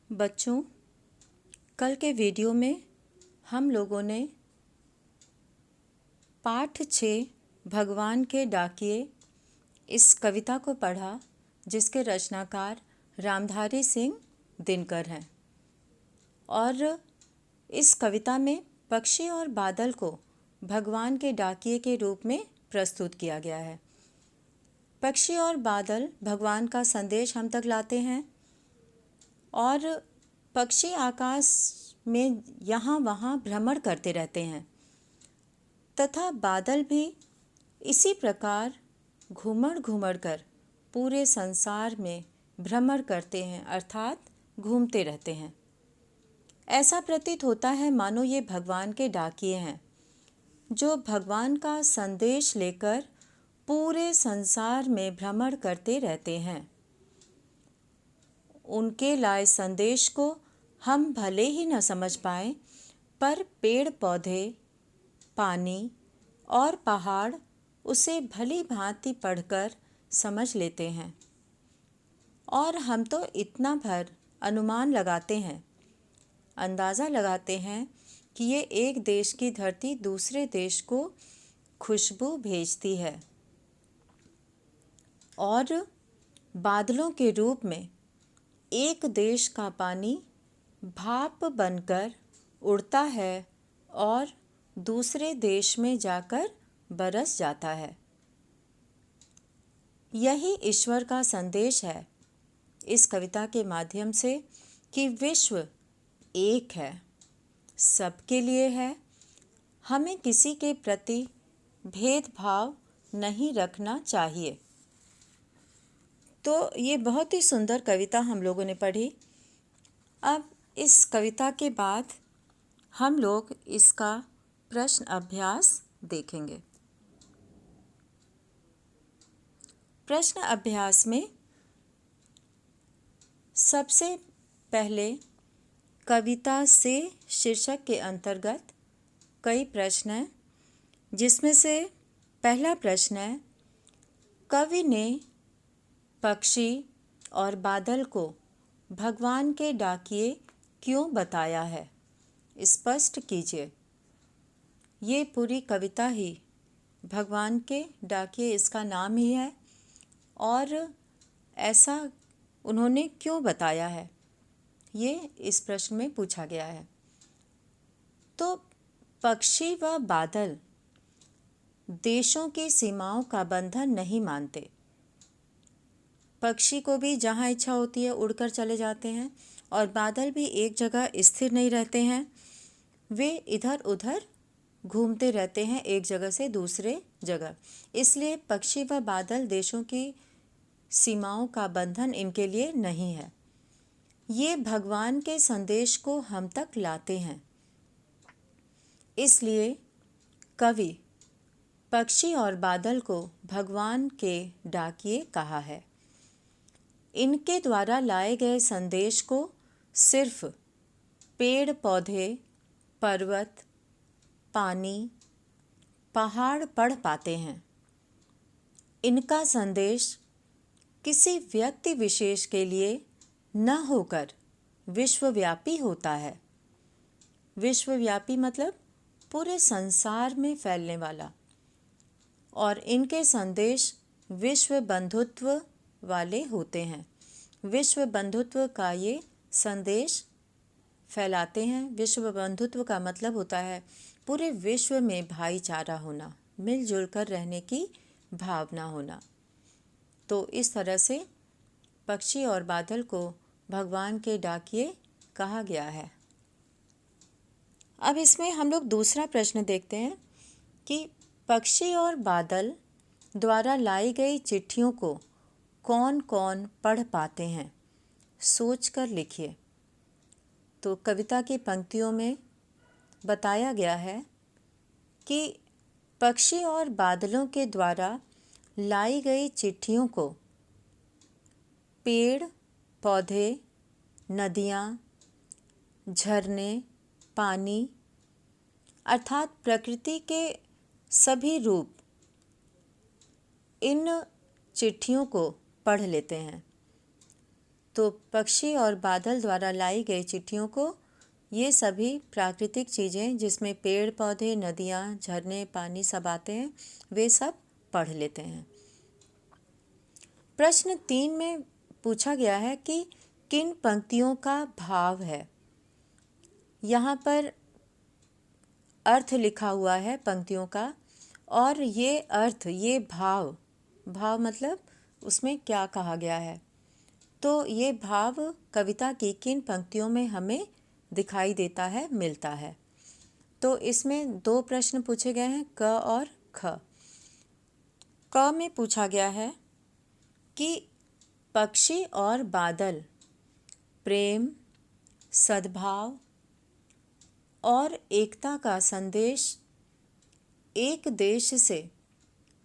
बच्चों, कल के वीडियो में हम लोगों ने पाठ 6 भगवान के डाकिए इस कविता को पढ़ा, जिसके रचनाकार रामधारी सिंह दिनकर हैं। और इस कविता में पक्षी और बादल को भगवान के डाकिए के रूप में प्रस्तुत किया गया है। पक्षी और बादल भगवान का संदेश हम तक लाते हैं और पक्षी आकाश में यहाँ वहाँ भ्रमण करते रहते हैं तथा बादल भी इसी प्रकार घूमड़ घूमड़ कर पूरे संसार में भ्रमण करते हैं, अर्थात घूमते रहते हैं। ऐसा प्रतीत होता है मानो ये भगवान के डाकिए हैं, जो भगवान का संदेश लेकर पूरे संसार में भ्रमण करते रहते हैं। उनके लाए संदेश को हम भले ही न समझ पाएं, पर पेड़ पौधे, पानी और पहाड़ उसे भली भांति पढ़कर समझ लेते हैं। और हम तो इतना भर अनुमान लगाते हैं, अंदाज़ा लगाते हैं कि ये एक देश की धरती दूसरे देश को खुशबू भेजती है और बादलों के रूप में एक देश का पानी भाप बनकर उड़ता है और दूसरे देश में जाकर बरस जाता है। यही ईश्वर का संदेश है इस कविता के माध्यम से कि विश्व एक है, सबके लिए है। हमें किसी के प्रति भेदभाव नहीं रखना चाहिए। तो ये बहुत ही सुंदर कविता हम लोगों ने पढ़ी। अब इस कविता के बाद हम लोग इसका प्रश्न अभ्यास देखेंगे। प्रश्न अभ्यास में सबसे पहले कविता से शीर्षक के अंतर्गत कई प्रश्न हैं, जिसमें से पहला प्रश्न है, कवि ने पक्षी और बादल को भगवान के डाकिए क्यों बताया है? स्पष्ट कीजिए। ये पूरी कविता ही भगवान के डाकिए, इसका नाम ही है, और ऐसा उन्होंने क्यों बताया है, ये इस प्रश्न में पूछा गया है। तो पक्षी व बादल देशों की सीमाओं का बंधन नहीं मानते। पक्षी को भी जहाँ इच्छा होती है उड़कर चले जाते हैं और बादल भी एक जगह स्थिर नहीं रहते हैं, वे इधर उधर घूमते रहते हैं एक जगह से दूसरे जगह। इसलिए पक्षी व बादल देशों की सीमाओं का बंधन इनके लिए नहीं है। ये भगवान के संदेश को हम तक लाते हैं। इसलिए कवि पक्षी और बादल को भगवान के डाकिए कहा है। इनके द्वारा लाए गए संदेश को सिर्फ पेड़ पौधे, पर्वत, पानी, पहाड़ पढ़ पाते हैं। इनका संदेश किसी व्यक्ति विशेष के लिए न होकर विश्वव्यापी होता है। विश्वव्यापी मतलब पूरे संसार में फैलने वाला। और इनके संदेश विश्व बंधुत्व वाले होते हैं। विश्व बंधुत्व का ये संदेश फैलाते हैं। विश्व बंधुत्व का मतलब होता है पूरे विश्व में भाईचारा होना, मिलजुल कर रहने की भावना होना। तो इस तरह से पक्षी और बादल को भगवान के डाकिए कहा गया है। अब इसमें हम लोग दूसरा प्रश्न देखते हैं कि पक्षी और बादल द्वारा लाई गई चिट्ठियों को कौन कौन पढ़ पाते हैं? सोच कर लिखिए। तो कविता की पंक्तियों में बताया गया है कि पक्षी और बादलों के द्वारा लाई गई चिट्ठियों को पेड़ पौधे, नदियाँ, झरने, पानी अर्थात प्रकृति के सभी रूप इन चिट्ठियों को पढ़ लेते हैं। तो पक्षी और बादल द्वारा लाई गई चिट्ठियों को ये सभी प्राकृतिक चीज़ें जिसमें पेड़ पौधे, नदियाँ, झरने, पानी सब आते हैं, वे सब पढ़ लेते हैं। प्रश्न 3 में पूछा गया है कि किन पंक्तियों का भाव है। यहाँ पर अर्थ लिखा हुआ है पंक्तियों का, और ये अर्थ, ये भाव मतलब उसमें क्या कहा गया है। तो ये भाव कविता की किन पंक्तियों में हमें दिखाई देता है, मिलता है। तो इसमें 2 प्रश्न पूछे गए हैं, क और ख। क में पूछा गया है कि पक्षी और बादल प्रेम, सद्भाव और एकता का संदेश एक देश से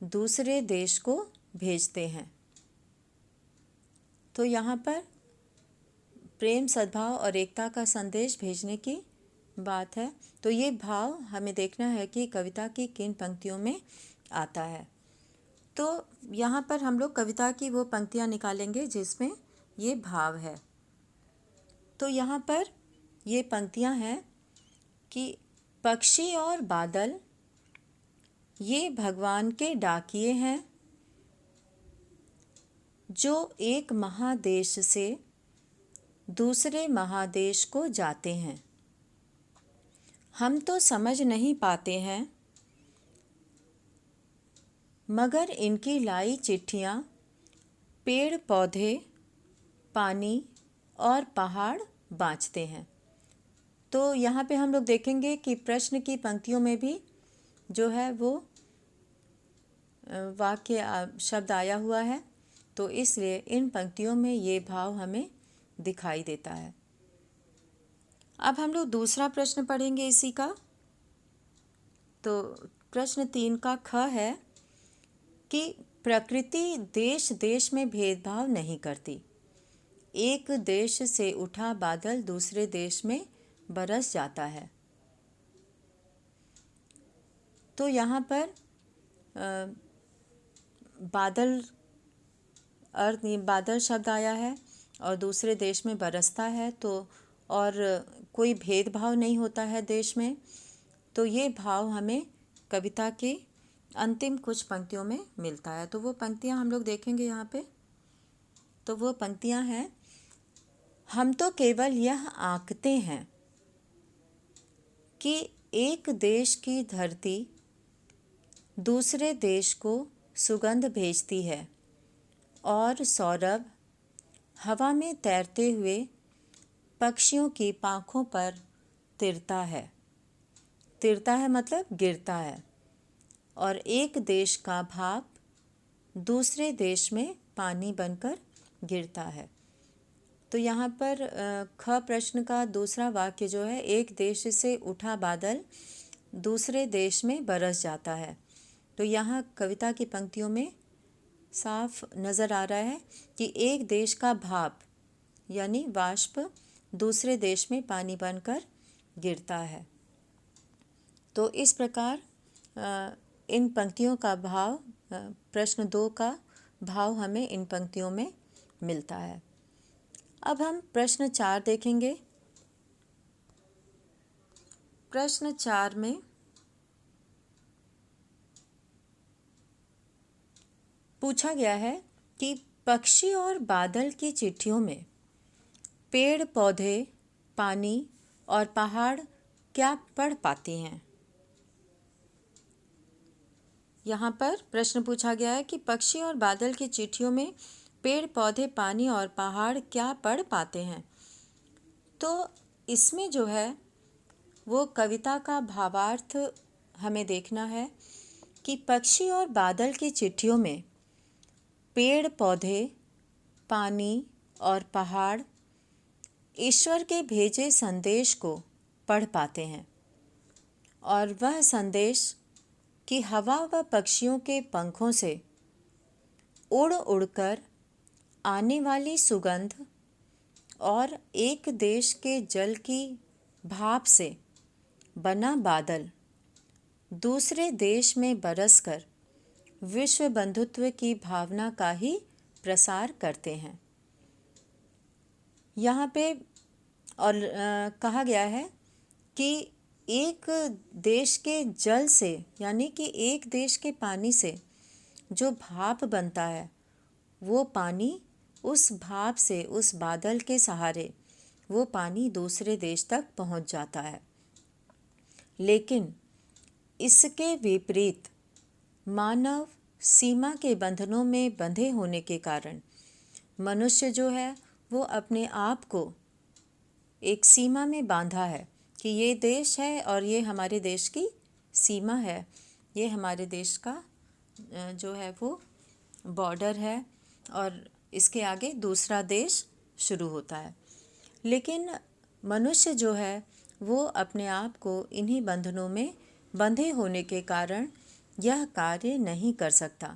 दूसरे देश को भेजते हैं। तो यहाँ पर प्रेम, सद्भाव और एकता का संदेश भेजने की बात है। तो ये भाव हमें देखना है कि कविता की किन पंक्तियों में आता है। तो यहाँ पर हम लोग कविता की वो पंक्तियाँ निकालेंगे जिसमें ये भाव है। तो यहाँ पर ये पंक्तियाँ हैं कि पक्षी और बादल ये भगवान के डाकिये हैं जो एक महादेश से दूसरे महादेश को जाते हैं। हम तो समझ नहीं पाते हैं, मगर इनकी लाई चिट्ठियाँ पेड़ पौधे, पानी और पहाड़ बाँचते हैं। तो यहाँ पे हम लोग देखेंगे कि प्रश्न की पंक्तियों में भी जो है वो वाक्य शब्द आया हुआ है, तो इसलिए इन पंक्तियों में ये भाव हमें दिखाई देता है। अब हम लोग दूसरा प्रश्न पढ़ेंगे इसी का। तो प्रश्न 3 का ख है कि प्रकृति देश देश में भेदभाव नहीं करती। एक देश से उठा बादल दूसरे देश में बरस जाता है। तो यहाँ पर बादल शब्द आया है और दूसरे देश में बरसता है, तो और कोई भेदभाव नहीं होता है देश में। तो ये भाव हमें कविता के अंतिम कुछ पंक्तियों में मिलता है। तो वो पंक्तियाँ हम लोग देखेंगे यहाँ पे। तो वो पंक्तियाँ हैं, हम तो केवल यह आंकते हैं कि एक देश की धरती दूसरे देश को सुगंध भेजती है और सौरभ हवा में तैरते हुए पक्षियों की पाँखों पर तिरता है। तिरता है मतलब गिरता है। और एक देश का भाप दूसरे देश में पानी बनकर गिरता है। तो यहाँ पर ख प्रश्न का दूसरा वाक्य जो है, एक देश से उठा बादल दूसरे देश में बरस जाता है। तो यहाँ कविता की पंक्तियों में साफ नज़र आ रहा है कि एक देश का भाप यानी वाष्प दूसरे देश में पानी बनकर गिरता है। तो इस प्रकार इन पंक्तियों का भाव, प्रश्न 2 का भाव हमें इन पंक्तियों में मिलता है। अब हम प्रश्न 4 देखेंगे। प्रश्न 4 में पूछा गया है कि पक्षी और बादल की चिट्ठियों में पेड़ पौधे, पानी और पहाड़ क्या पढ़ पाती हैं। यहाँ पर प्रश्न पूछा गया है कि पक्षी और बादल की चिट्ठियों में पेड़ पौधे, पानी और पहाड़ क्या पढ़ पाते हैं। तो इसमें जो है वो कविता का भावार्थ हमें देखना है कि पक्षी और बादल की चिट्ठियों में पेड़ पौधे, पानी और पहाड़ ईश्वर के भेजे संदेश को पढ़ पाते हैं, और वह संदेश कि हवा व पक्षियों के पंखों से उड़ उड़कर आने वाली सुगंध और एक देश के जल की भाप से बना बादल दूसरे देश में बरसकर विश्व बंधुत्व की भावना का ही प्रसार करते हैं। यहाँ पे और कहा गया है कि एक देश के जल से, यानी कि एक देश के पानी से जो भाप बनता है, वो पानी उस भाप से, उस बादल के सहारे वो पानी दूसरे देश तक पहुंच जाता है। लेकिन इसके विपरीत मानव सीमा के बंधनों में बंधे होने के कारण मनुष्य जो है वो अपने आप को एक सीमा में बांधा है कि ये देश है और ये हमारे देश की सीमा है, ये हमारे देश का जो है वो बॉर्डर है और इसके आगे दूसरा देश शुरू होता है। लेकिन मनुष्य जो है वो अपने आप को इन्हीं बंधनों में बंधे होने के कारण यह कार्य नहीं कर सकता,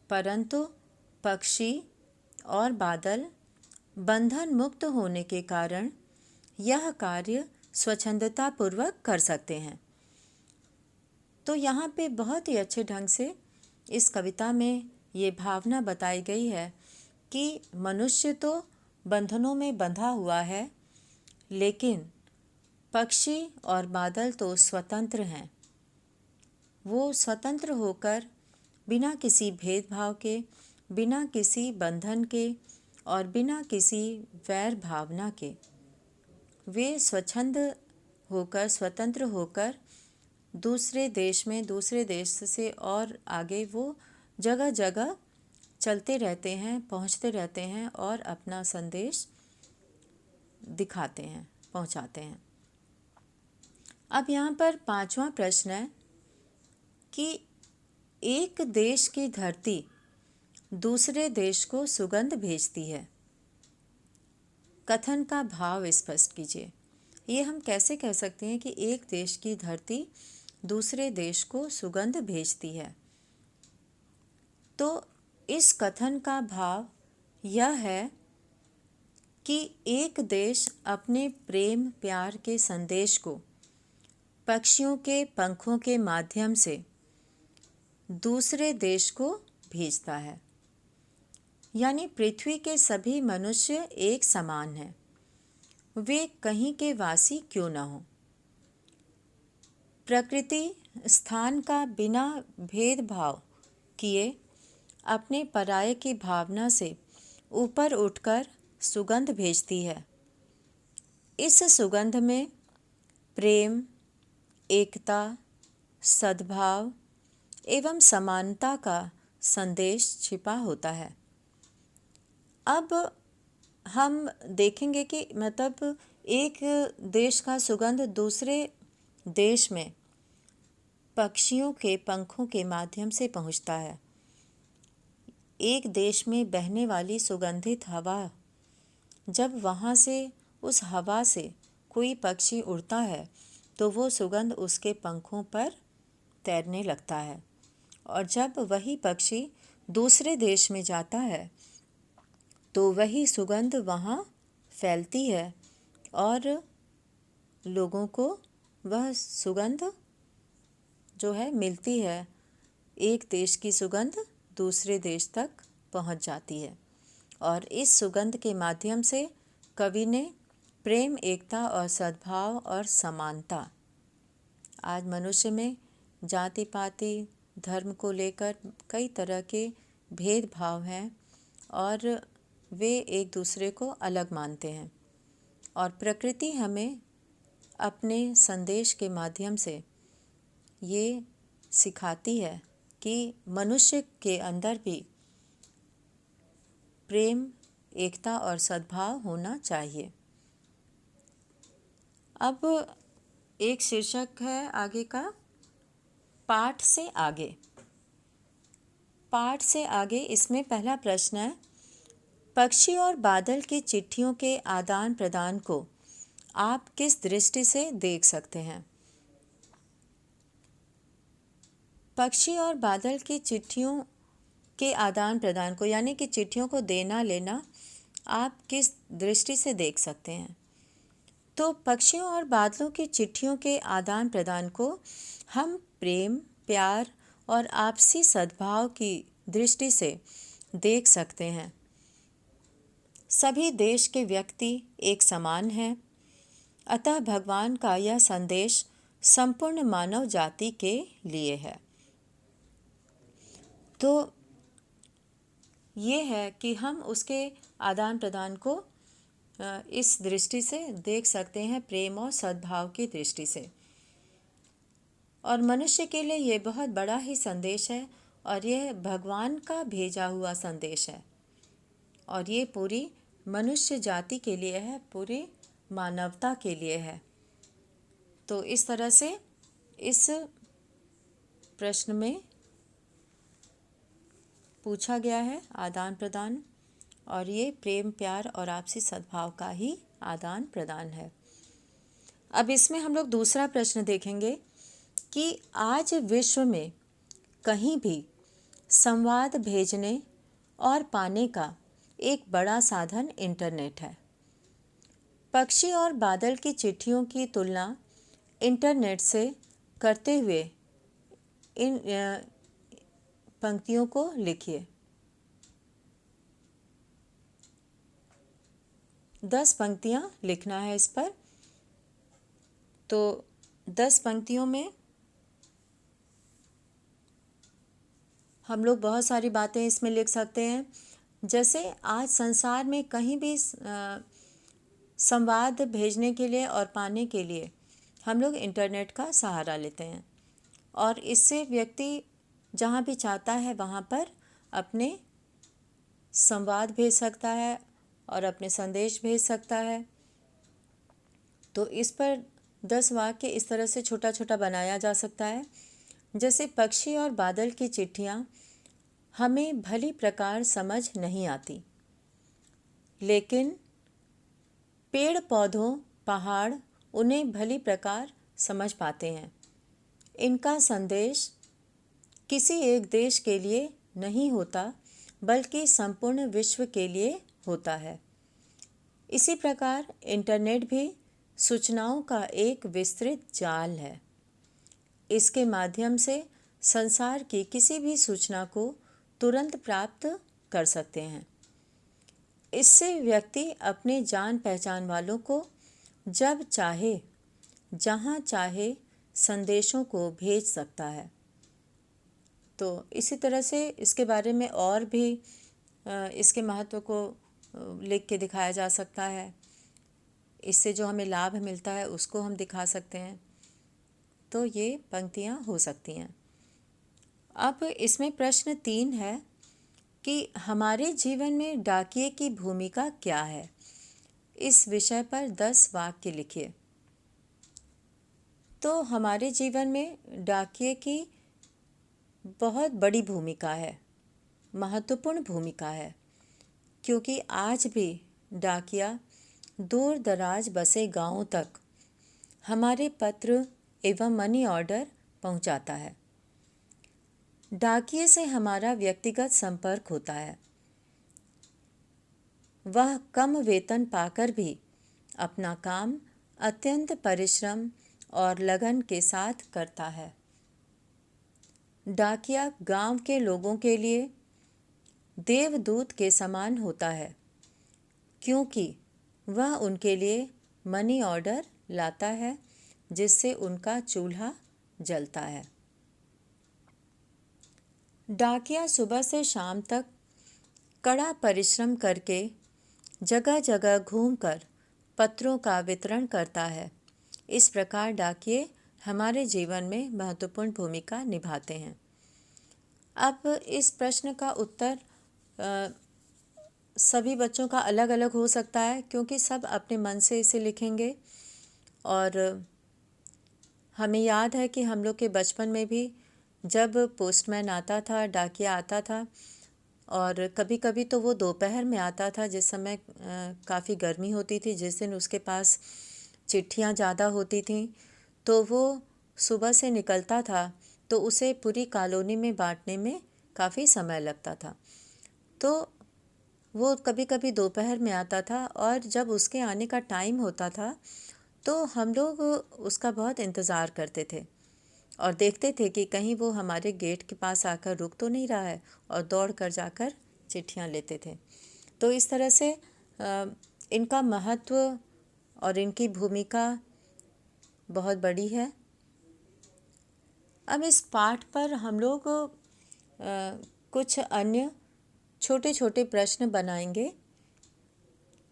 परंतु पक्षी और बादल बंधन मुक्त होने के कारण यह कार्य स्वच्छंदतापूर्वक कर सकते हैं। तो यहाँ पे बहुत ही अच्छे ढंग से इस कविता में ये भावना बताई गई है कि मनुष्य तो बंधनों में बंधा हुआ है, लेकिन पक्षी और बादल तो स्वतंत्र हैं। वो स्वतंत्र होकर बिना किसी भेदभाव के, बिना किसी बंधन के और बिना किसी वैर भावना के वे स्वच्छंद होकर, स्वतंत्र होकर दूसरे देश में, दूसरे देश से और आगे वो जगह जगह चलते रहते हैं, पहुंचते रहते हैं और अपना संदेश दिखाते हैं, पहुंचाते हैं। अब यहाँ पर 5वां प्रश्न है कि एक देश की धरती दूसरे देश को सुगंध भेजती है। कथन का भाव स्पष्ट कीजिए। ये हम कैसे कह सकते हैं कि एक देश की धरती दूसरे देश को सुगंध भेजती है? तो इस कथन का भाव यह है कि एक देश अपने प्रेम प्यार के संदेश को पक्षियों के पंखों के माध्यम से दूसरे देश को भेजता है। यानी पृथ्वी के सभी मनुष्य एक समान हैं, वे कहीं के वासी क्यों न हों। प्रकृति स्थान का बिना भेदभाव किए अपने पराये की भावना से ऊपर उठकर सुगंध भेजती है। इस सुगंध में प्रेम, एकता, सद्भाव एवं समानता का संदेश छिपा होता है। अब हम देखेंगे कि मतलब एक देश का सुगंध दूसरे देश में पक्षियों के पंखों के माध्यम से पहुंचता है। एक देश में बहने वाली सुगंधित हवा, जब वहाँ से, उस हवा से कोई पक्षी उड़ता है तो वो सुगंध उसके पंखों पर तैरने लगता है, और जब वही पक्षी दूसरे देश में जाता है तो वही सुगंध वहाँ फैलती है और लोगों को वह सुगंध जो है मिलती है। एक देश की सुगंध दूसरे देश तक पहुँच जाती है और इस सुगंध के माध्यम से कवि ने प्रेम, एकता और सद्भाव और समानता, आज मनुष्य में जाति पाति धर्म को लेकर कई तरह के भेदभाव हैं और वे एक दूसरे को अलग मानते हैं, और प्रकृति हमें अपने संदेश के माध्यम से ये सिखाती है कि मनुष्य के अंदर भी प्रेम, एकता और सद्भाव होना चाहिए। अब एक शीर्षक है आगे का, पाठ से आगे। पाठ से आगे इसमें पहला प्रश्न है, पक्षी और बादल की चिट्ठियों के आदान प्रदान को आप किस दृष्टि से देख सकते हैं? पक्षी और बादल की चिट्ठियों के आदान प्रदान को, यानी कि चिट्ठियों को देना लेना, आप किस दृष्टि से देख सकते हैं? तो पक्षियों और बादलों की चिट्ठियों के आदान प्रदान को हम प्रेम, प्यार और आपसी सद्भाव की दृष्टि से देख सकते हैं। सभी देश के व्यक्ति एक समान हैं, अतः भगवान का यह संदेश संपूर्ण मानव जाति के लिए है। तो ये है कि हम उसके आदान प्रदान को इस दृष्टि से देख सकते हैं, प्रेम और सद्भाव की दृष्टि से। और मनुष्य के लिए ये बहुत बड़ा ही संदेश है और यह भगवान का भेजा हुआ संदेश है और ये पूरी मनुष्य जाति के लिए है, पूरी मानवता के लिए है। तो इस तरह से इस प्रश्न में पूछा गया है आदान प्रदान, और ये प्रेम प्यार और आपसी सद्भाव का ही आदान प्रदान है। अब इसमें हम लोग दूसरा प्रश्न देखेंगे कि आज विश्व में कहीं भी संवाद भेजने और पाने का एक बड़ा साधन इंटरनेट है। पक्षी और बादल की चिट्ठियों की तुलना इंटरनेट से करते हुए इन पंक्तियों को लिखिए। 10 पंक्तियाँ लिखना है इस पर। तो 10 पंक्तियों में हम लोग बहुत सारी बातें इसमें लिख सकते हैं। जैसे आज संसार में कहीं भी संवाद भेजने के लिए और पाने के लिए हम लोग इंटरनेट का सहारा लेते हैं और इससे व्यक्ति जहाँ भी चाहता है वहाँ पर अपने संवाद भेज सकता है और अपने संदेश भेज सकता है। तो इस पर 10 वाक्य इस तरह से छोटा छोटा बनाया जा सकता है। जैसे पक्षी और बादल की चिट्ठियाँ हमें भली प्रकार समझ नहीं आती, लेकिन पेड़ पौधों पहाड़ उन्हें भली प्रकार समझ पाते हैं। इनका संदेश किसी एक देश के लिए नहीं होता बल्कि संपूर्ण विश्व के लिए होता है। इसी प्रकार इंटरनेट भी सूचनाओं का एक विस्तृत जाल है। इसके माध्यम से संसार की किसी भी सूचना को तुरंत प्राप्त कर सकते हैं। इससे व्यक्ति अपने जान पहचान वालों को जब चाहे जहाँ चाहे संदेशों को भेज सकता है। तो इसी तरह से इसके बारे में और भी इसके महत्व को लिख के दिखाया जा सकता है। इससे जो हमें लाभ मिलता है उसको हम दिखा सकते हैं। तो ये पंक्तियाँ हो सकती हैं। अब इसमें प्रश्न 3 है कि हमारे जीवन में डाकिये की भूमिका क्या है। इस विषय पर 10 वाक्य लिखिए। तो हमारे जीवन में डाकिये की बहुत बड़ी भूमिका है, महत्वपूर्ण भूमिका है, क्योंकि आज भी डाकिया दूर दराज बसे गांवों तक हमारे पत्र एवं मनी ऑर्डर पहुंचाता है। डाकिये से हमारा व्यक्तिगत संपर्क होता है। वह कम वेतन पाकर भी अपना काम अत्यंत परिश्रम और लगन के साथ करता है। डाकिया गांव के लोगों के लिए देवदूत के समान होता है, क्योंकि वह उनके लिए मनी ऑर्डर लाता है जिससे उनका चूल्हा जलता है। डाकिया सुबह से शाम तक कड़ा परिश्रम करके जगह जगह घूमकर पत्रों का वितरण करता है। इस प्रकार डाकिये हमारे जीवन में महत्वपूर्ण भूमिका निभाते हैं। अब इस प्रश्न का उत्तर सभी बच्चों का अलग अलग हो सकता है, क्योंकि सब अपने मन से इसे लिखेंगे। और हमें याद है कि हम लोग के बचपन में भी जब पोस्टमैन आता था, डाकिया आता था, और कभी कभी तो वो दोपहर में आता था जिस समय काफ़ी गर्मी होती थी, जिस दिन उसके पास चिट्ठियाँ ज़्यादा होती थीं, तो वो सुबह से निकलता था तो उसे पूरी कॉलोनी में बांटने में काफ़ी समय लगता था। तो वो कभी कभी दोपहर में आता था और जब उसके आने का टाइम होता था तो हम लोग उसका बहुत इंतज़ार करते थे और देखते थे कि कहीं वो हमारे गेट के पास आकर रुक तो नहीं रहा है, और दौड़ कर जाकर चिट्ठियाँ लेते थे। तो इस तरह से इनका महत्व और इनकी भूमिका बहुत बड़ी है। अब इस पाठ पर हम लोग कुछ अन्य छोटे छोटे प्रश्न बनाएंगे,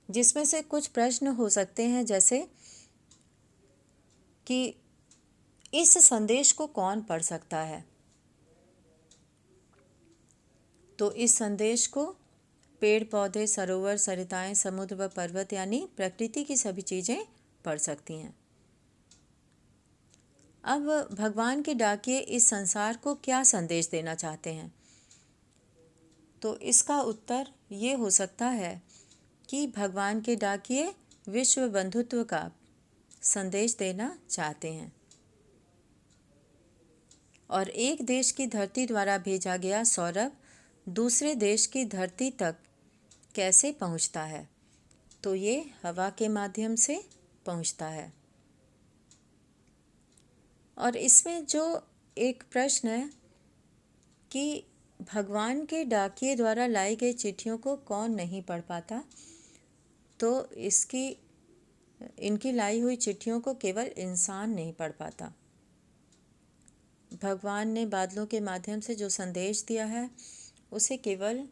जिसमें से कुछ प्रश्न हो सकते हैं जैसे कि इस संदेश को कौन पढ़ सकता है। तो इस संदेश को पेड़ पौधे, सरोवर, सरिताएं, समुद्र व पर्वत यानी प्रकृति की सभी चीज़ें पढ़ सकती हैं। अब भगवान के डाकिये इस संसार को क्या संदेश देना चाहते हैं? तो इसका उत्तर ये हो सकता है कि भगवान के डाकिये विश्व बंधुत्व का संदेश देना चाहते हैं और एक देश की धरती द्वारा भेजा गया सौरभ दूसरे देश की धरती तक कैसे पहुंचता है? तो ये हवा के माध्यम से पहुंचता है। और इसमें जो एक प्रश्न है कि भगवान के डाकिये द्वारा लाई गई चिट्ठियों को कौन नहीं पढ़ पाता, तो इनकी लाई हुई चिट्ठियों को केवल इंसान नहीं पढ़ पाता। भगवान ने बादलों के माध्यम से जो संदेश दिया है उसे केवल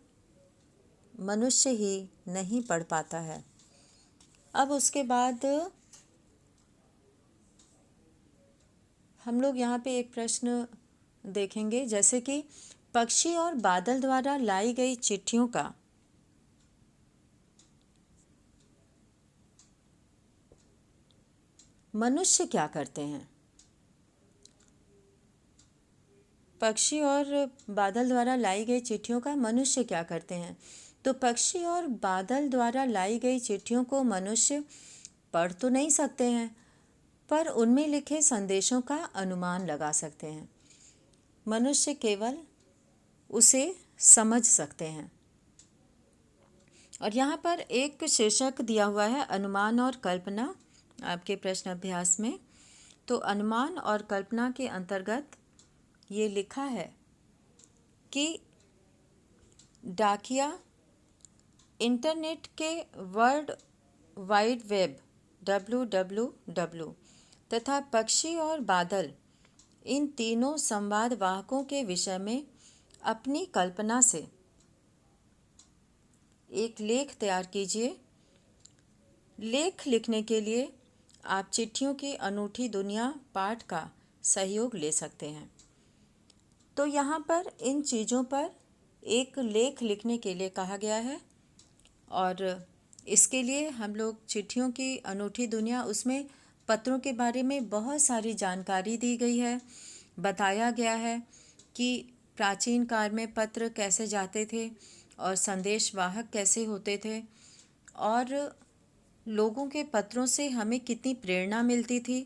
मनुष्य ही नहीं पढ़ पाता है। अब उसके बाद हम लोग यहाँ पे एक प्रश्न देखेंगे, जैसे कि पक्षी और बादल द्वारा लाई गई चिट्ठियों का मनुष्य क्या करते हैं? पक्षी और बादल द्वारा लाई गई चिट्ठियों का मनुष्य क्या करते हैं? तो पक्षी और बादल द्वारा लाई गई चिट्ठियों को मनुष्य पढ़ तो नहीं सकते हैं, पर उनमें लिखे संदेशों का अनुमान लगा सकते हैं। मनुष्य केवल उसे समझ सकते हैं। और यहाँ पर एक शीर्षक दिया हुआ है, अनुमान और कल्पना, आपके प्रश्न अभ्यास में। तो अनुमान और कल्पना के अंतर्गत ये लिखा है कि डाकिया इंटरनेट के वर्ल्ड वाइड वेब WWW तथा पक्षी और बादल, इन तीनों संवाद वाहकों के विषय में अपनी कल्पना से एक लेख तैयार कीजिए। लेख लिखने के लिए आप चिट्ठियों की अनूठी दुनिया पाठ का सहयोग ले सकते हैं। तो यहाँ पर इन चीज़ों पर एक लेख लिखने के लिए कहा गया है और इसके लिए हम लोग चिट्ठियों की अनूठी दुनिया, उसमें पत्रों के बारे में बहुत सारी जानकारी दी गई है। बताया गया है कि प्राचीन काल में पत्र कैसे जाते थे और संदेश वाहक कैसे होते थे और लोगों के पत्रों से हमें कितनी प्रेरणा मिलती थी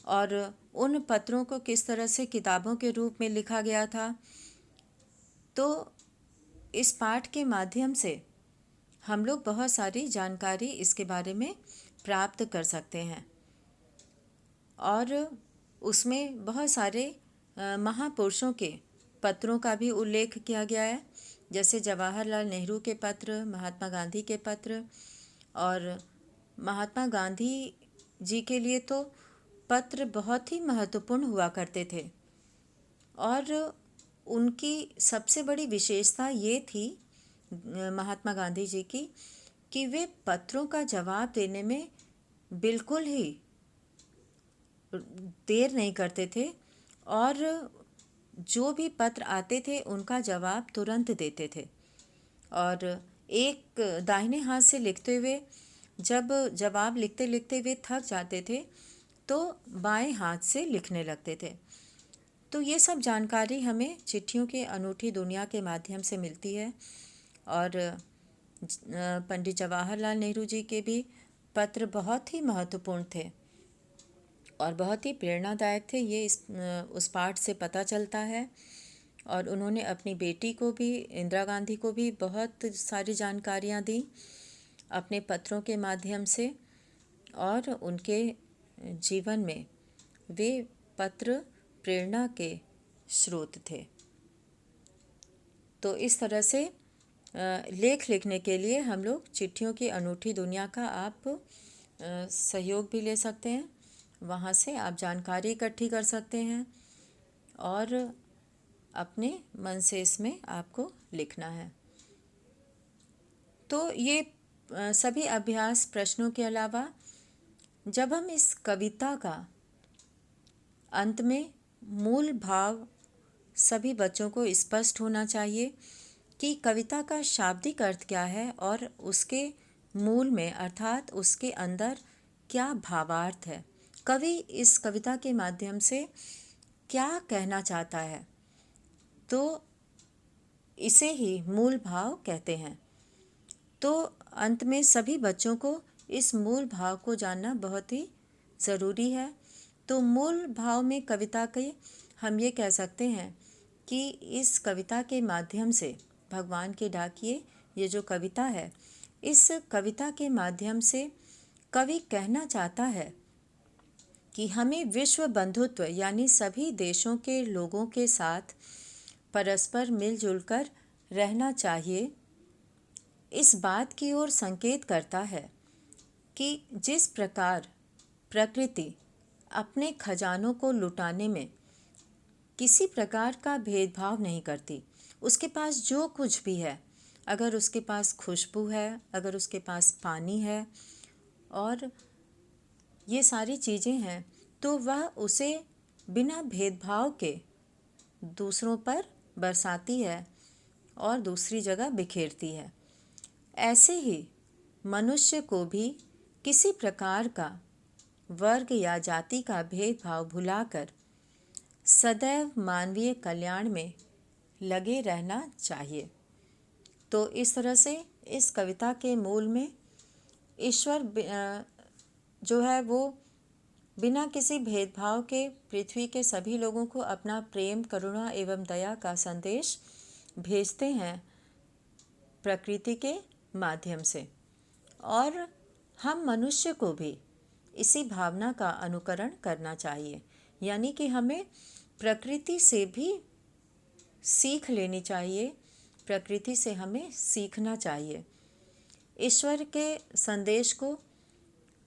और उन पत्रों को किस तरह से किताबों के रूप में लिखा गया था। तो इस पाठ के माध्यम से हम लोग बहुत सारी जानकारी इसके बारे में प्राप्त कर सकते हैं और उसमें बहुत सारे महापुरुषों के पत्रों का भी उल्लेख किया गया है, जैसे जवाहरलाल नेहरू के पत्र, महात्मा गांधी के पत्र। और महात्मा गांधी जी के लिए तो पत्र बहुत ही महत्वपूर्ण हुआ करते थे और उनकी सबसे बड़ी विशेषता ये थी महात्मा गांधी जी की कि वे पत्रों का जवाब देने में बिल्कुल ही देर नहीं करते थे और जो भी पत्र आते थे उनका जवाब तुरंत देते थे। और एक दाहिने हाथ से लिखते हुए जब जवाब लिखते लिखते वे थक जाते थे तो बाएं हाथ से लिखने लगते थे। तो ये सब जानकारी हमें चिट्ठियों की अनूठी दुनिया के माध्यम से मिलती है। और पंडित जवाहरलाल नेहरू जी के भी पत्र बहुत ही महत्वपूर्ण थे और बहुत ही प्रेरणादायक थे, ये उस पाठ से पता चलता है। और उन्होंने अपनी बेटी को भी, इंदिरा गांधी को भी बहुत सारी जानकारियाँ दी अपने पत्रों के माध्यम से और उनके जीवन में वे पत्र प्रेरणा के स्रोत थे। तो इस तरह से लेख लिखने के लिए हम लोग चिट्ठियों की अनूठी दुनिया का आप सहयोग भी ले सकते हैं। वहाँ से आप जानकारी इकट्ठी कर सकते हैं और अपने मन से इसमें आपको लिखना है। तो ये सभी अभ्यास प्रश्नों के अलावा जब हम इस कविता का अंत में मूल भाव सभी बच्चों को स्पष्ट होना चाहिए कि कविता का शाब्दिक अर्थ क्या है और उसके मूल में अर्थात उसके अंदर क्या भावार्थ है, कवि इस कविता के माध्यम से क्या कहना चाहता है, तो इसे ही मूल भाव कहते हैं। तो अंत में सभी बच्चों को इस मूल भाव को जानना बहुत ही ज़रूरी है। तो मूल भाव में कविता के हम ये कह सकते हैं कि इस कविता के माध्यम से भगवान के डाकिए ये जो कविता है, इस कविता के माध्यम से कवि कहना चाहता है कि हमें विश्व बंधुत्व यानी सभी देशों के लोगों के साथ परस्पर मिलजुल कर रहना चाहिए। इस बात की ओर संकेत करता है कि जिस प्रकार प्रकृति अपने खजानों को लुटाने में किसी प्रकार का भेदभाव नहीं करती, उसके पास जो कुछ भी है, अगर उसके पास खुशबू है, अगर उसके पास पानी है और ये सारी चीज़ें हैं, तो वह उसे बिना भेदभाव के दूसरों पर बरसाती है और दूसरी जगह बिखेरती है। ऐसे ही मनुष्य को भी किसी प्रकार का वर्ग या जाति का भेदभाव भुलाकर सदैव मानवीय कल्याण में लगे रहना चाहिए। तो इस तरह से इस कविता के मूल में ईश्वर जो है वो बिना किसी भेदभाव के पृथ्वी के सभी लोगों को अपना प्रेम, करुणा एवं दया का संदेश भेजते हैं प्रकृति के माध्यम से, और हम मनुष्य को भी इसी भावना का अनुकरण करना चाहिए। यानी कि हमें प्रकृति से भी सीख लेनी चाहिए, प्रकृति से हमें सीखना चाहिए। ईश्वर के संदेश को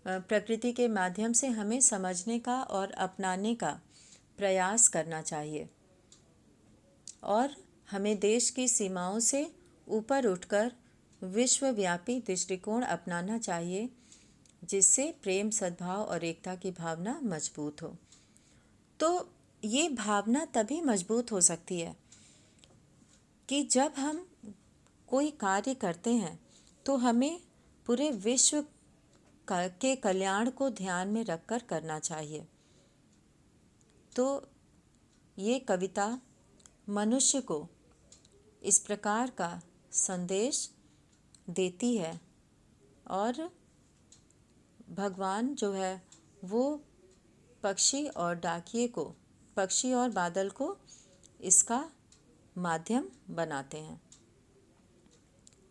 प्रकृति के माध्यम से हमें समझने का और अपनाने का प्रयास करना चाहिए और हमें देश की सीमाओं से ऊपर उठकर विश्वव्यापी दृष्टिकोण अपनाना चाहिए, जिससे प्रेम, सद्भाव और एकता की भावना मजबूत हो। तो ये भावना तभी मजबूत हो सकती है कि जब हम कोई कार्य करते हैं तो हमें पूरे विश्व के कल्याण को ध्यान में रखकर करना चाहिए। तो ये कविता मनुष्य को इस प्रकार का संदेश देती है और भगवान जो है वो पक्षी और डाकिए को, पक्षी और बादल को इसका माध्यम बनाते हैं।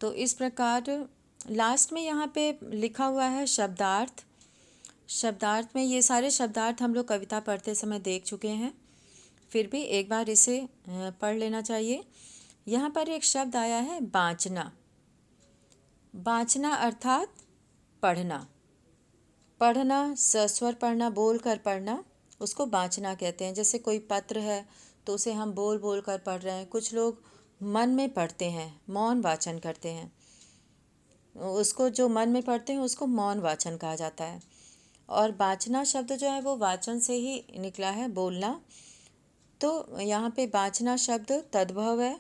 तो इस प्रकार लास्ट में यहाँ पे लिखा हुआ है शब्दार्थ। शब्दार्थ में ये सारे शब्दार्थ हम लोग कविता पढ़ते समय देख चुके हैं, फिर भी एक बार इसे पढ़ लेना चाहिए। यहाँ पर एक शब्द आया है बाँचना। बाँचना अर्थात पढ़ना, पढ़ना, सस्वर पढ़ना, बोल कर पढ़ना, उसको बाँचना कहते हैं। जैसे कोई पत्र है तो उसे हम बोल बोल कर पढ़ रहे हैं। कुछ लोग मन में पढ़ते हैं, मौन वाचन करते हैं। उसको जो मन में पढ़ते हैं उसको मौन वाचन कहा जाता है। और बाँचना शब्द जो है वो वाचन से ही निकला है, बोलना। तो यहाँ पे बाँचना शब्द तद्भव है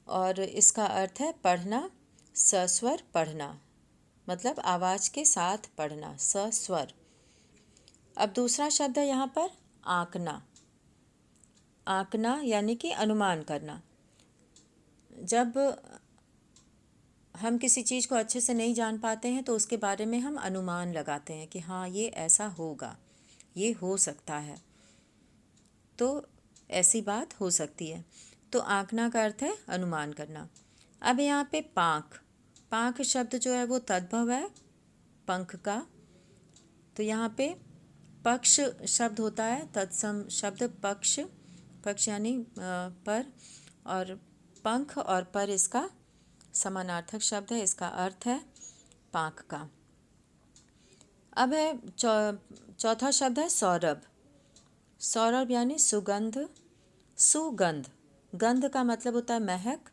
और इसका अर्थ है पढ़ना, सस्वर पढ़ना, मतलब आवाज़ के साथ पढ़ना, सस्वर। अब दूसरा शब्द है यहाँ पर आँकना। आँकना यानी कि अनुमान करना। जब हम किसी चीज़ को अच्छे से नहीं जान पाते हैं तो उसके बारे में हम अनुमान लगाते हैं कि हाँ ये ऐसा होगा, ये हो सकता है, तो ऐसी बात हो सकती है। तो आँकना का अर्थ है अनुमान करना। अब यहाँ पे पाँख, पाँख शब्द जो है वो तद्भव है पंख का। तो यहाँ पे पक्ष शब्द होता है, तत्सम शब्द पक्ष, पक्ष यानी पर, और पंख और पर इसका समानार्थक शब्द है, इसका अर्थ है पाँख का। अब है चौथा शब्द है सौरभ। सौरभ यानी सुगंध, सुगंध। गंध का मतलब होता है महक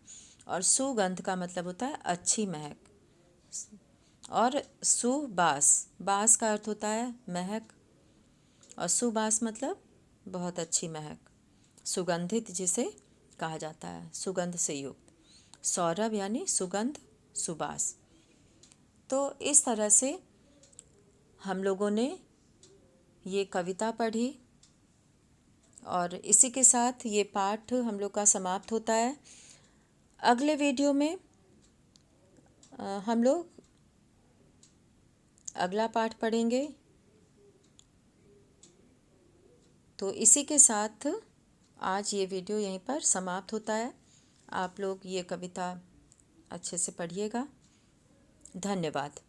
और सुगंध का मतलब होता है अच्छी महक। और सुबास, बास का अर्थ होता है महक और सुबास मतलब बहुत अच्छी महक, सुगंधित जिसे कहा जाता है, सुगंध से युक्त। सौरभ यानी सुगंध, सुबास। तो इस तरह से हम लोगों ने ये कविता पढ़ी और इसी के साथ ये पाठ हम लोग का समाप्त होता है। अगले वीडियो में हम लोग अगला पाठ पढ़ेंगे। तो इसी के साथ आज ये वीडियो यहीं पर समाप्त होता है। आप लोग ये कविता अच्छे से पढ़िएगा। धन्यवाद।